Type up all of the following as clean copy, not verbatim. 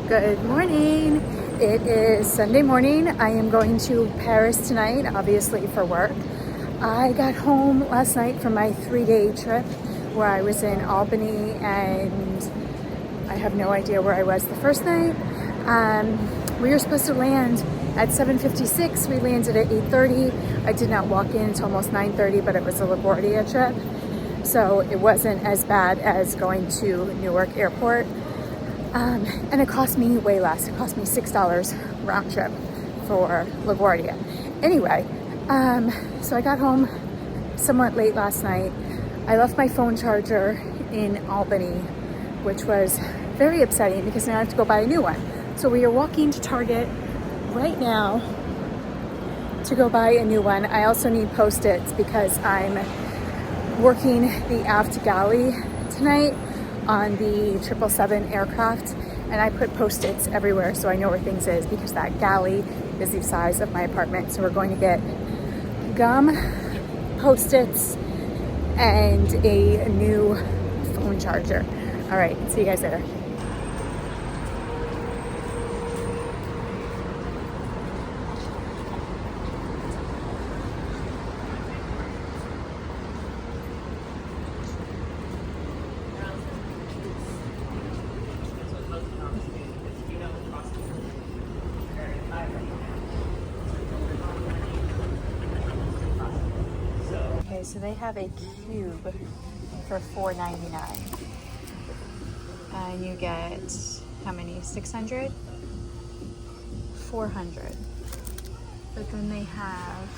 Good morning. It is Sunday morning. I am going to Paris tonight, obviously for work. I got home last night from my 3-day trip where I was in Albany, and I have no idea where I was the first night. We were supposed to land at 7:56. We landed at 8:30. I did not walk in until almost 9:30, but it was a LaGuardia trip, so it wasn't as bad as going to Newark Airport. And it cost me way less. It cost me $6 round trip for LaGuardia. Anyway, so I got home somewhat late last night. I left my phone charger in Albany, which was very upsetting because now I have to go buy a new one. So we are walking to Target right now to go buy a new one. I also need Post-its because I'm working the aft galley tonight on the 777 aircraft, and I put Post-its everywhere so I know where things is because that galley is the size of my apartment. So we're going to get gum, Post-its, and a new phone charger. All right, see you guys later. Okay, so they have a cube for $4.99, and you get how many? 600, 400. But then they have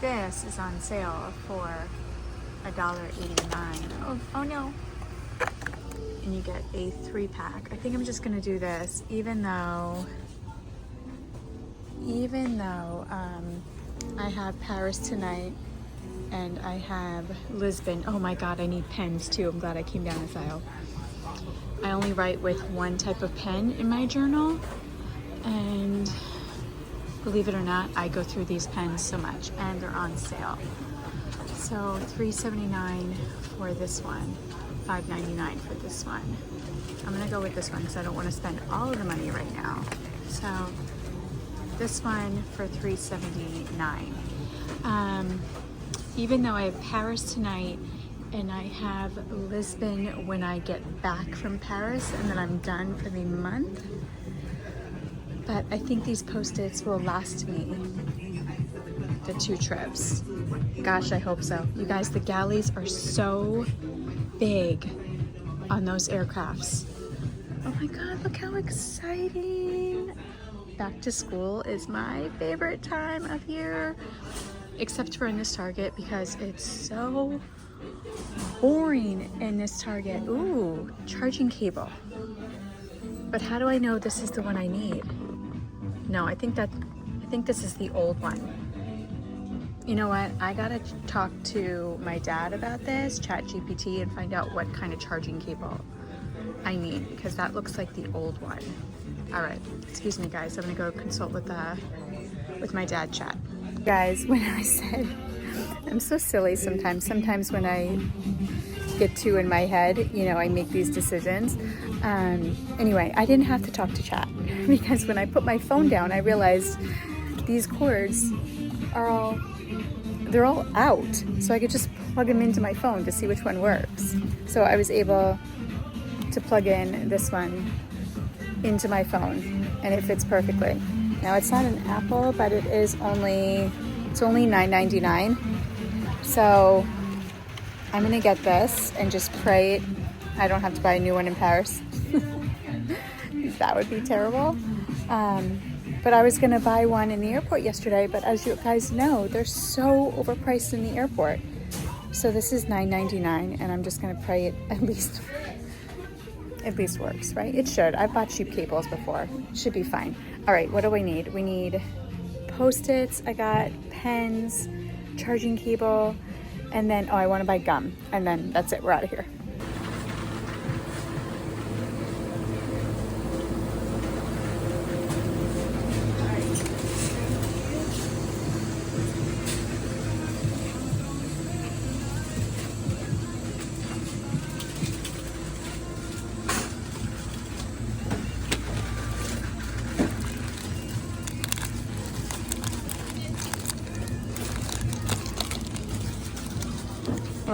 this is on sale for $1.89. Oh no! And you get a 3-pack. I think I'm just gonna do this, even though I have Paris tonight. And I have Lisbon. Oh my God, I need pens too. I'm glad I came down this aisle. I only write with one type of pen in my journal. And believe it or not, I go through these pens so much, and they're on sale. So $3.79 for this one, $5.99 for this one. I'm gonna go with this one because I don't want to spend all of the money right now. So this one for $3.79. Even though I have Paris tonight and I have Lisbon when I get back from Paris, and then I'm done for the month. But I think these Post-its will last me the 2 trips. Gosh, I hope so. You guys, the galleys are so big on those aircrafts. Oh my God, look how exciting. Back to school is my favorite time of year. Except for in this Target because it's so boring in this Target. Ooh, charging cable. But how do I know this is the one I need? No, I think this is the old one. You know what? I gotta talk to my dad about this, ChatGPT, and find out what kind of charging cable I need because that looks like the old one. All right, excuse me guys. I'm gonna go consult with my dad chat. Guys, when I said, I'm so silly sometimes when I get too in my head, you know, I make these decisions. Anyway, I didn't have to talk to chat because when I put my phone down, I realized these cords are they're all out. So I could just plug them into my phone to see which one works. So I was able to plug in this one into my phone and it fits perfectly. Now it's not an Apple, but it's only $9.99. So I'm gonna get this and just pray I don't have to buy a new one in Paris. That would be terrible. But I was gonna buy one in the airport yesterday, but as you guys know, they're so overpriced in the airport. So this is $9.99, and I'm just gonna pray it at least works, right? It should. I've bought cheap cables before. It should be fine. All right, what do we need? We need Post-its. I got pens, charging cable, and then, I want to buy gum. And then that's it. We're out of here.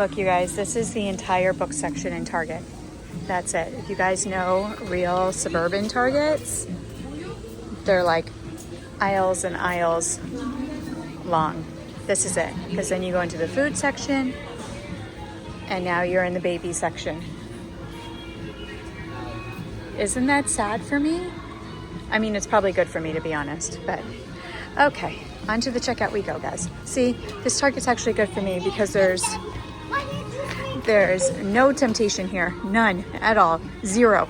Look, you guys, this is the entire book section in Target. That's it. If you guys know real suburban Targets, they're like aisles and aisles long. This is it. Because then you go into the food section, and now you're in the baby section. Isn't that sad for me? I mean, it's probably good for me, to be honest, but okay. Onto the checkout we go, guys. See, this Target's actually good for me because there's no temptation here. None at all. Zero.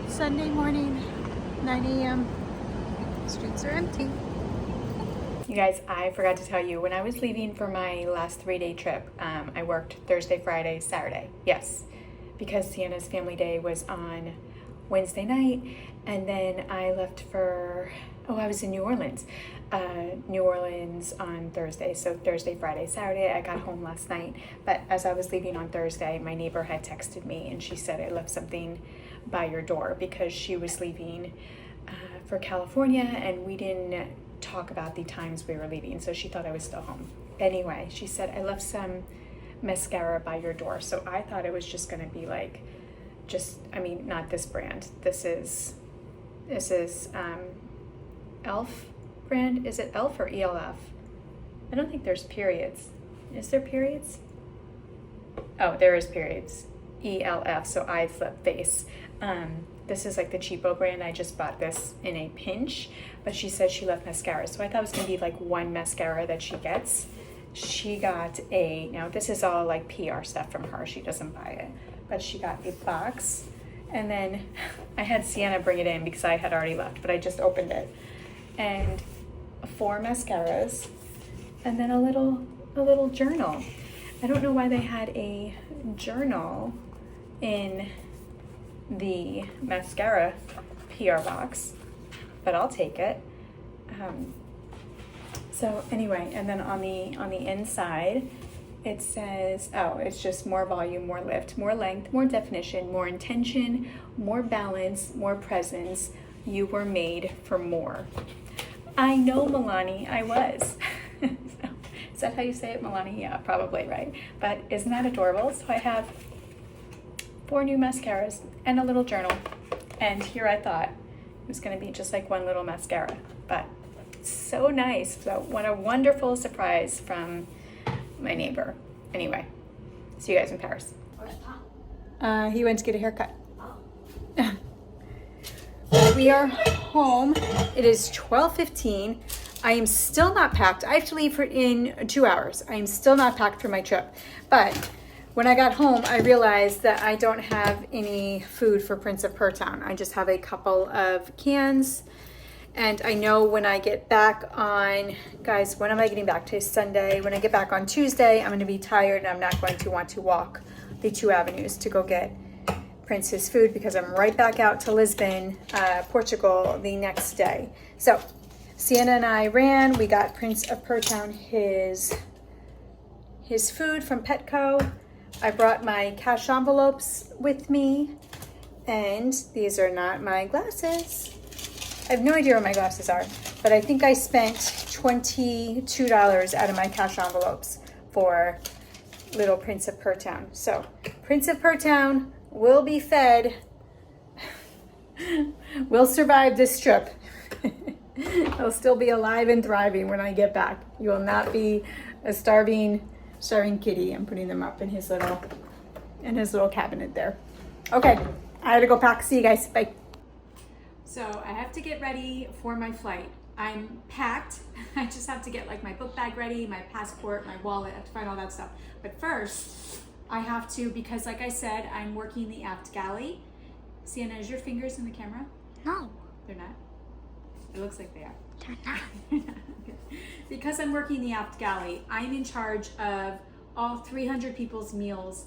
Sunday morning, 9 a.m. Streets are empty. You guys, I forgot to tell you, when I was leaving for my last 3-day trip, I worked Thursday, Friday, Saturday. Yes, because Sienna's family day was on Wednesday night, and then I left for, I was in New Orleans. New Orleans on Thursday, so Thursday, Friday, Saturday. I got home last night, but as I was leaving on Thursday, my neighbor had texted me, and she said I left something by your door because she was leaving for California, and we didn't talk about the times we were leaving, so she thought I was still home. Anyway, she said I left some mascara by your door, so I thought it was just gonna be like, not this brand. This is Elf brand. Is it Elf or ELF? I don't think there's periods. Is there periods? Oh, there is periods. ELF, so eye, lip, face. This is like the cheapo brand. I just bought this in a pinch, but she said she left mascara, so I thought it was gonna be like one mascara that she gets. She got now this is all like PR stuff from her, she doesn't buy it, but she got a box, and then I had Sienna bring it in because I had already left, but I just opened it, and 4 mascaras, and then a little journal. I don't know why they had a journal in the mascara PR box, but I'll take it. So anyway, and then on the inside it says, it's just more volume, more lift, more length, more definition, more intention, more balance, more presence. You were made for more. I know, Milani, I was. Is that how you say it, Milani? Yeah, probably, right? But isn't that adorable? So I have 4 new mascaras and a little journal. And here I thought it was gonna be just like one little mascara, but so nice. So what a wonderful surprise from my neighbor. Anyway, see you guys in Paris. Where's Tom? He went to get a haircut. We are home. It is 12:15. I am still not packed. I have to leave in 2 hours. I am still not packed for my trip. But when I got home, I realized that I don't have any food for Prince of Pertown. I just have a couple of cans. And I know when I get back on, guys, when am I getting back? Today's Sunday. When I get back on Tuesday, I'm gonna be tired and I'm not going to want to walk the 2 avenues to go get Prince's food because I'm right back out to Lisbon, Portugal the next day. So Sienna and I ran. We got Prince of Pertown his food from Petco. I brought my cash envelopes with me, and these are not my glasses. I have no idea where my glasses are, but I think I spent $22 out of my cash envelopes for little Prince of Pertown. So Prince of Pertown will be fed. We'll survive this trip. He'll still be alive and thriving when I get back. You will not be a starving kitty. I'm putting them up in his little cabinet there. Okay, I had to go pack. See you guys. Bye. So I have to get ready for my flight. I'm packed. I just have to get like my book bag ready, my passport, my wallet. I have to find all that stuff. But first, I have to, because like I said, I'm working the aft galley. Sienna, is your fingers in the camera? No. They're not? It looks like they are. Because I'm working the aft galley, I'm in charge of all 300 people's meals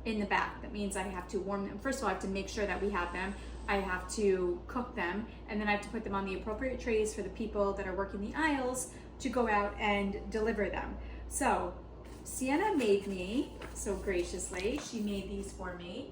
in the back. That means I have to warm them. First of all, I have to make sure that we have them. I have to cook them, and then I have to put them on the appropriate trays for the people that are working the aisles to go out and deliver them. So Sienna made me, so graciously, she made these for me.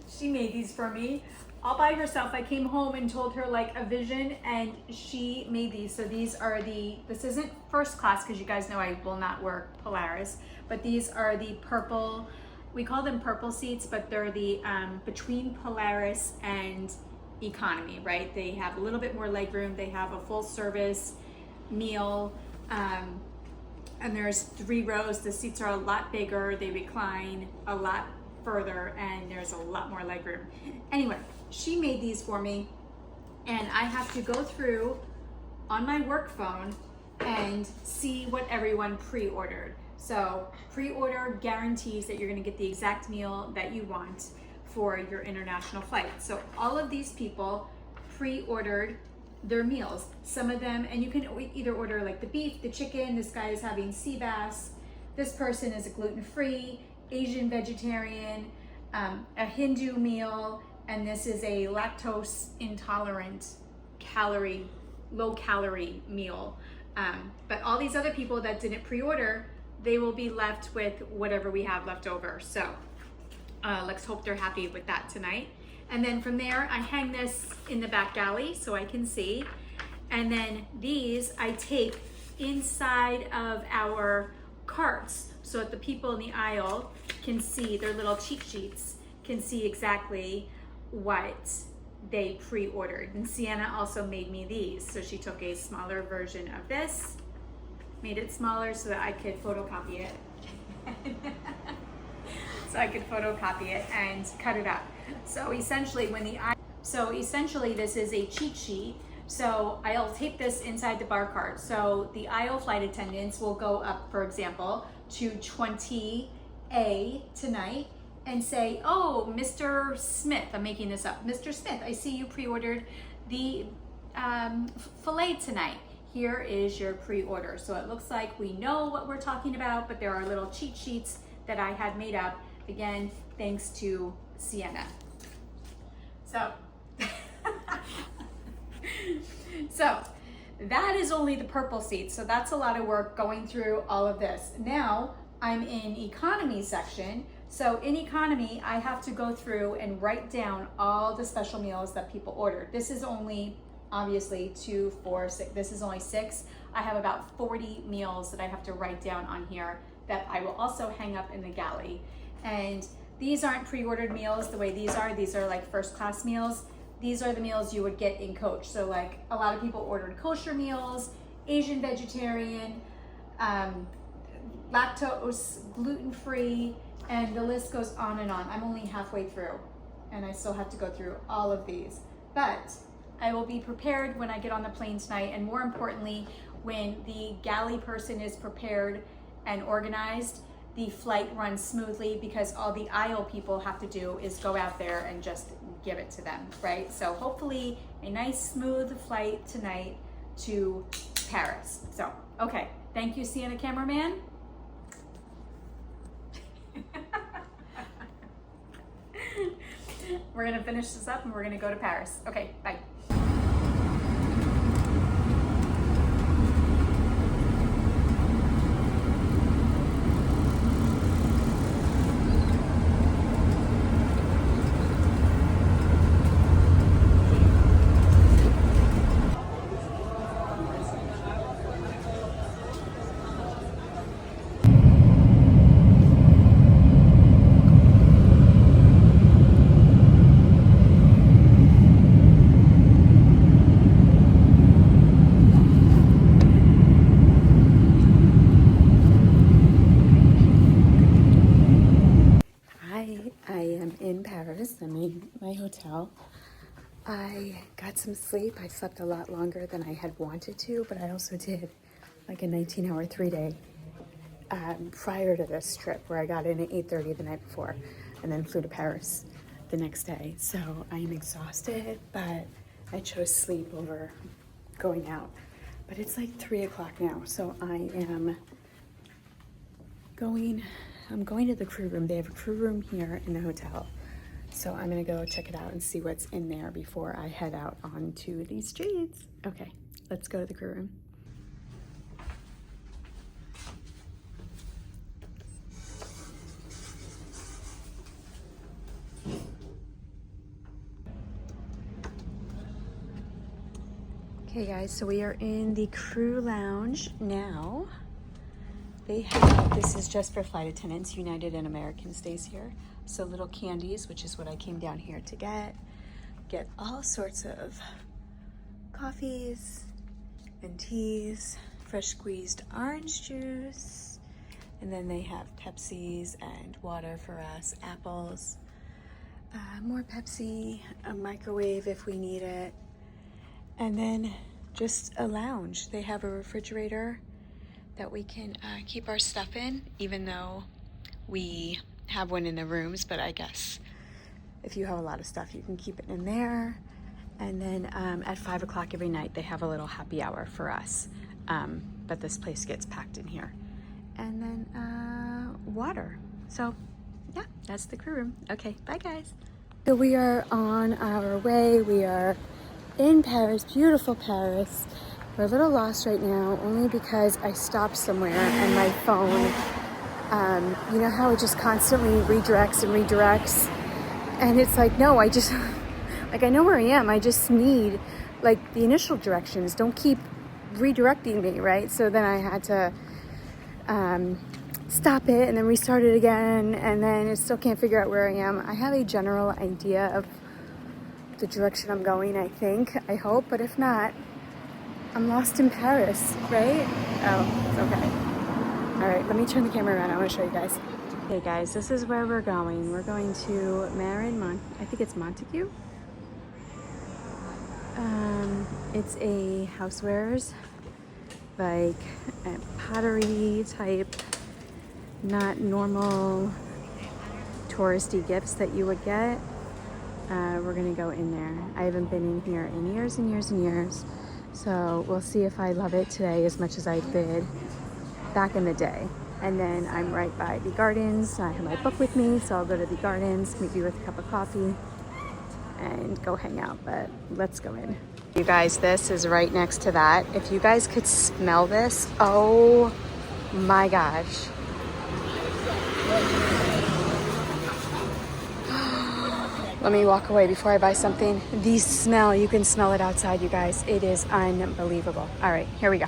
She made these for me all by herself. I came home and told her like a vision, and she made these. So these are this isn't first class, because you guys know I will not work Polaris, but these are the purple, we call them purple seats, but they're the between Polaris and economy, right? They have a little bit more leg room. They have a full service meal, and there's 3 rows. The seats are a lot bigger. They recline a lot further, and there's a lot more leg room. Anyway, she made these for me, and I have to go through on my work phone and see what everyone pre-ordered. So pre-order guarantees that you're going to get the exact meal that you want for your international flight. So all of these people pre-ordered their meals. Some of them, and you can either order like the beef, the chicken. This guy is having sea bass. This person is a gluten-free, Asian vegetarian, a Hindu meal, and this is a lactose intolerant, low calorie meal. But all these other people that didn't pre-order, they will be left with whatever we have left over. So let's hope they're happy with that tonight. And then from there, I hang this in the back galley so I can see. And then these I take inside of our carts so that the people in the aisle can see, their little cheat sheets, can see exactly what they pre-ordered. And Sienna also made me these. So she took a smaller version of this, made it smaller so that I could photocopy it. So I could photocopy it and cut it up. So essentially this is a cheat sheet. So I'll tape this inside the bar cart. So the aisle flight attendants will go up, for example, to 20A tonight and say, oh, Mr. Smith, I'm making this up. Mr. Smith, I see you pre-ordered the filet tonight. Here is your pre-order. So it looks like we know what we're talking about, but there are little cheat sheets that I had made up, again, thanks to Sienna. So, so that is only the purple seats. So that's a lot of work going through all of this. Now I'm in economy section. So in economy, I have to go through and write down all the special meals that people ordered. This is only obviously 2, 4, 6. This is only 6. I have about 40 meals that I have to write down on here that I will also hang up in the galley. And these aren't pre-ordered meals the way these are. These are like first class meals. These are the meals you would get in coach. So like a lot of people ordered kosher meals, Asian vegetarian, lactose, gluten-free, and the list goes on and on. I'm only halfway through and I still have to go through all of these. But I will be prepared when I get on the plane tonight, and more importantly, when the galley person is prepared and organized, the flight runs smoothly, because all the aisle people have to do is go out there and just give it to them, right? So hopefully a nice smooth flight tonight to Paris. So, okay, thank you, Sienna cameraman. We're gonna finish this up and we're gonna go to Paris. Okay, bye. I'm in my hotel. I got some sleep. I slept a lot longer than I had wanted to, but I also did like a 19-hour 3-day prior to this trip, where I got in at 8:30 the night before and then flew to Paris the next day. So I am exhausted, but I chose sleep over going out. But it's like 3 o'clock now, so I'm going to the crew room. They have a crew room here in the hotel. So I'm gonna go check it out and see what's in there before I head out onto these streets. Okay, let's go to the crew room. Okay guys, so we are in the crew lounge now. They have, this is just for flight attendants. United and American stays here. So little candies, which is what I came down here to get. Get all sorts of coffees and teas, fresh squeezed orange juice. And then they have Pepsis and water for us, apples, more Pepsi, a microwave if we need it. And then just a lounge. They have a refrigerator that we can keep our stuff in, even though we have one in the rooms, but I guess if you have a lot of stuff, you can keep it in there. And then at 5 o'clock every night, they have a little happy hour for us. But this place gets packed in here. And then water. So yeah, that's the crew room. Okay, bye guys. So we are on our way. We are in Paris, beautiful Paris. We're a little lost right now, only because I stopped somewhere and my phone, you know how it just constantly redirects and redirects? And it's like, no, I just, like I know where I am. I just need like the initial directions. Don't keep redirecting me, right? So then I had to stop it and then restart it again. And then it still can't figure out where I am. I have a general idea of the direction I'm going, I think, I hope, but if not, I'm lost in Paris, right? Oh, it's okay. All right, let me turn the camera around. I want to show you guys. Hey guys, this is where we're going. We're going to I think it's Montague. It's a housewares, like a pottery type, not normal touristy gifts that you would get. We're gonna go in there. I haven't been in here in years and years and years. So we'll see if I love it today as much as I did back in the day. And then I'm right by the gardens. I have my book with me, so I'll go to the gardens, maybe with a cup of coffee, and go hang out. But let's go in. You guys, this is right next to that. If you guys could smell this, oh my gosh. Let me walk away before I buy something. The smell, you can smell it outside, you guys. It is unbelievable. All right, here we go.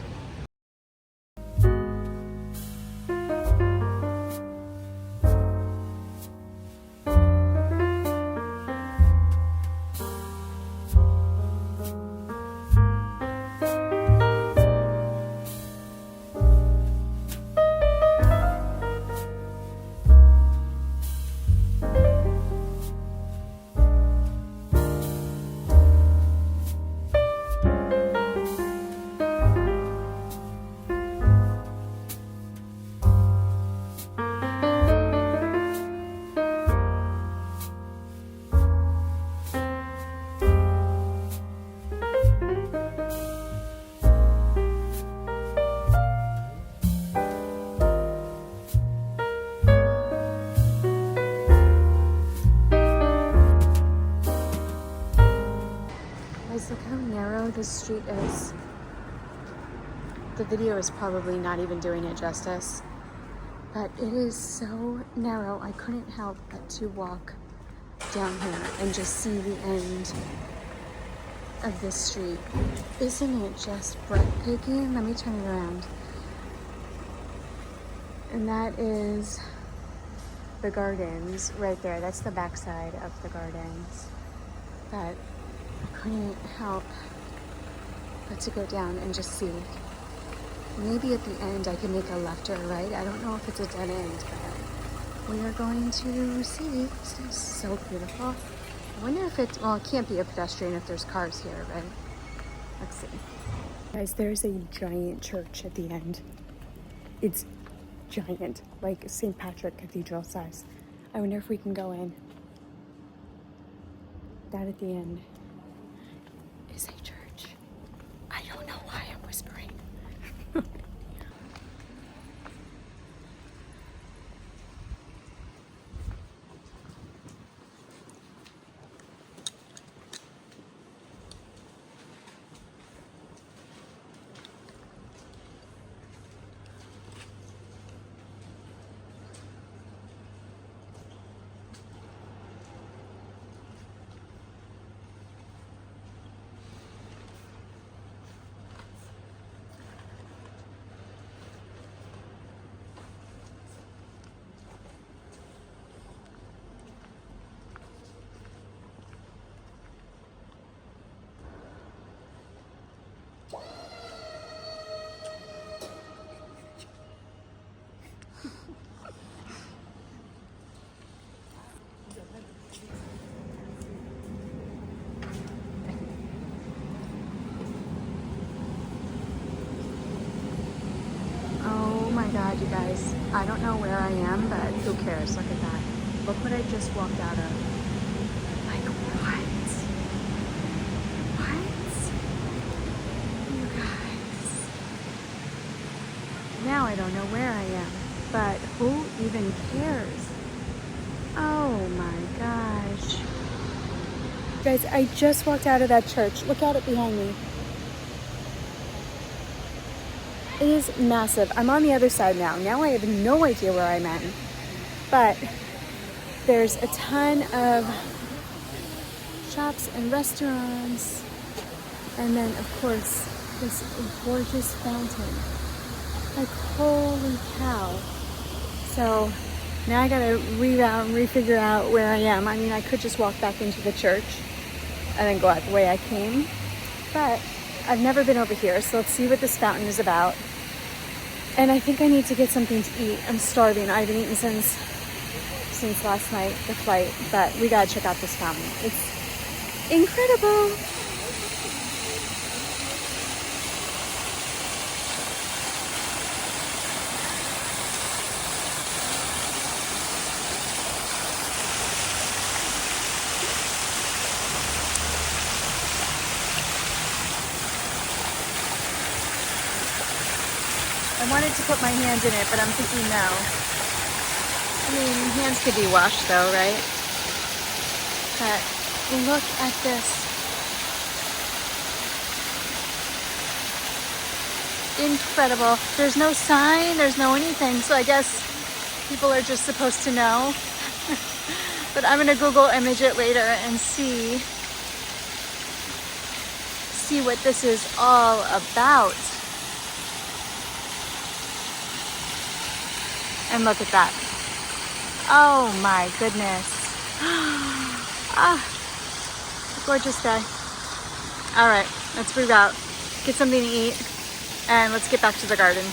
Look how narrow this street is. The video is probably not even doing it justice, but it is so narrow. I couldn't help but to walk down here and just see the end of this street. Isn't it just breathtaking? Let me turn it around. And that is the gardens right there. That's the backside of the gardens. But I couldn't help but to go down and just see. Maybe at the end I can make a left or a right. I don't know if it's a dead end, but we are going to see. This is so beautiful. I wonder if it can't be a pedestrian if there's cars here, right? Let's see. Guys, there's a giant church at the end. It's giant, like St. Patrick Cathedral size. I wonder if we can go in. That at the end I don't know where I am, but who cares? Look at that. Look what I just walked out of. Like, what? What? You guys. Now I don't know where I am, but who even cares? Oh my gosh. Guys, I just walked out of that church. Look at it behind me. It is massive. I'm on the other side now. Now I have no idea where I'm at. But there's a ton of shops and restaurants. And then, of course, this gorgeous fountain. Like, holy cow. So now I gotta reroute and refigure out where I am. I mean, I could just walk back into the church and then go out the way I came. But I've never been over here, so let's see what this fountain is about. And I think I need to get something to eat. I'm starving. I haven't eaten since last night, the flight. But we gotta check out this fountain. It's incredible. I wanted to put my hand in it, but I'm thinking no. I mean, hands could be washed though, right? But look at this. Incredible. There's no sign, there's no anything, so I guess people are just supposed to know. But I'm gonna Google image it later and see what this is all about. And look at that. Oh my goodness. Ah, gorgeous day. All right, let's reroute, get something to eat, and let's get back to the garden.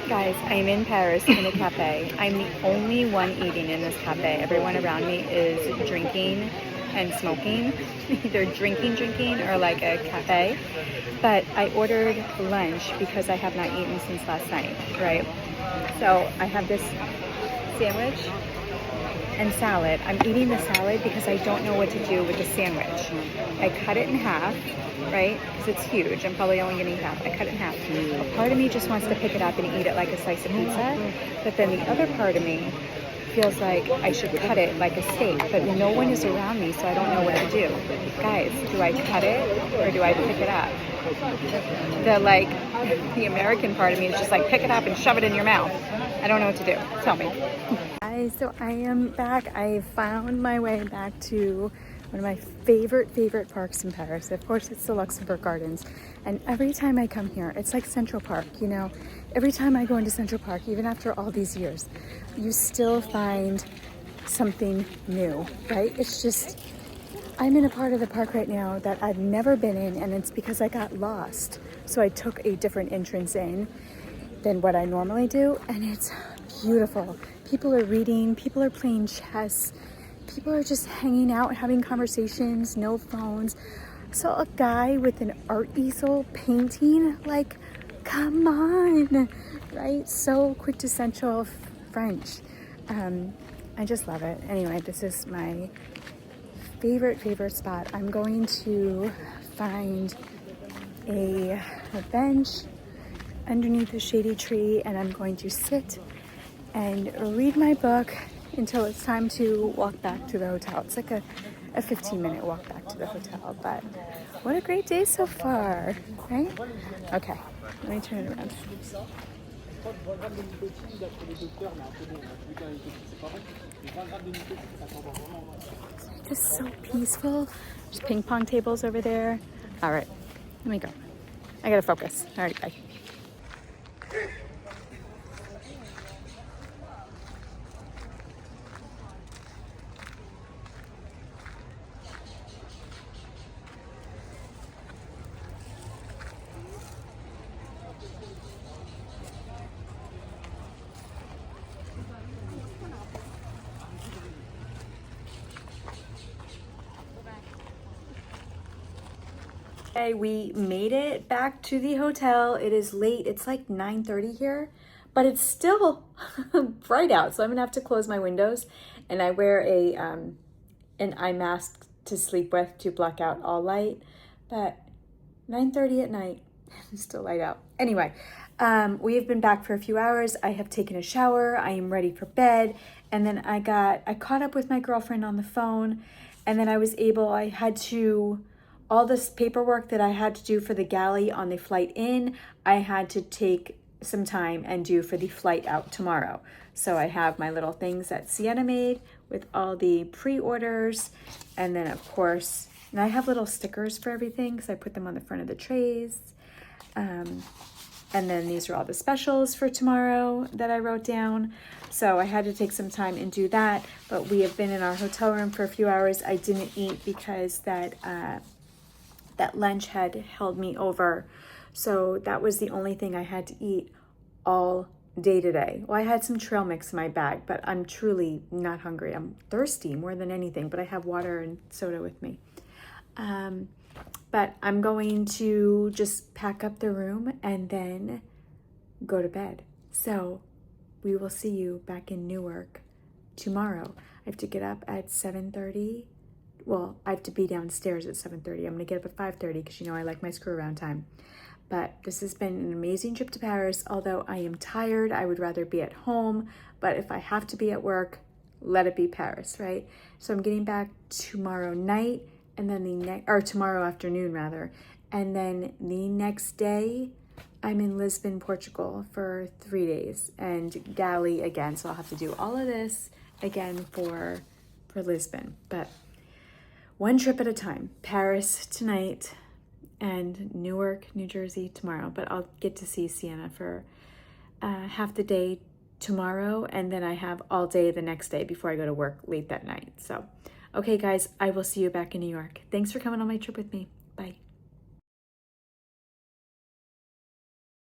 Guys, I'm in Paris in a cafe. I'm the only one eating in this cafe. Everyone around me is drinking and smoking, either drinking or like a cafe. But I ordered lunch because I have not eaten since last night, right? So I have this sandwich and salad. I'm eating the salad because I don't know what to do with the sandwich. I cut it in half, right? Because it's huge. I'm probably only gonna eat half. I cut it in half. A part of me just wants to pick it up and eat it like a slice of pizza, but then the other part of me feels like I should cut it like a steak, but no one is around me, so I don't know what to do. Guys, do I cut it or do I pick it up? The American part of me is just like, pick it up and shove it in your mouth. I don't know what to do. Tell me. Guys, so I am back. I found my way back to one of my favorite parks in Paris. Of course, it's the Luxembourg Gardens. And every time I come here, it's like Central Park, you know? Every time I go into Central Park, even after all these years, you still find something new, right? It's just, I'm in a part of the park right now that I've never been in, and it's because I got lost. So I took a different entrance in than what I normally do, and it's beautiful. People are reading, people are playing chess, people are just hanging out, having conversations, no phones. I saw a guy with an art easel painting, like, come on, right? So quintessential French. I just love it. Anyway, this is my favorite spot. I'm going to find a bench underneath a shady tree, and I'm going to sit and read my book until it's time to walk back to the hotel. It's like a 15-minute walk back to the hotel, but what a great day so far, right? Okay, let me turn it around. It's just so peaceful. There's ping pong tables over there. All right, let me go. I gotta focus. All right, bye. Okay, we made it back to the hotel. It is late. It's like 9:30 here, but it's still bright out. So I'm gonna have to close my windows, and I wear an eye mask to sleep with to block out all light. But 9:30 at night, it's still light out. Anyway, we have been back for a few hours. I have taken a shower. I am ready for bed. And then I caught up with my girlfriend on the phone, and then I had to, all this paperwork that I had to do for the galley on the flight in, I had to take some time and do for the flight out tomorrow. So I have my little things that Sienna made with all the pre-orders, and then of course, and I have little stickers for everything because I put them on the front of the trays. And then these are all the specials for tomorrow that I wrote down. So I had to take some time and do that, but we have been in our hotel room for a few hours. I didn't eat because that lunch had held me over. So that was the only thing I had to eat all day today. Well, I had some trail mix in my bag, but I'm truly not hungry. I'm thirsty more than anything, but I have water and soda with me. But I'm going to just pack up the room and then go to bed. So we will see you back in Newark tomorrow. I have to get up at 7:30. Well, I have to be downstairs at 7:30. I'm going to get up at 5:30 because you know I like my screw around time. But this has been an amazing trip to Paris. Although I am tired, I would rather be at home. But if I have to be at work, let it be Paris, right? So I'm getting back tomorrow night, and then tomorrow afternoon rather. And then the next day, I'm in Lisbon, Portugal for 3 days, and galley again. So I'll have to do all of this again for Lisbon. But one trip at a time. Paris tonight and Newark, New Jersey tomorrow. But I'll get to see Sienna for half the day tomorrow, and then I have all day the next day before I go to work late that night. So, okay guys, I will see you back in New York. Thanks for coming on my trip with me.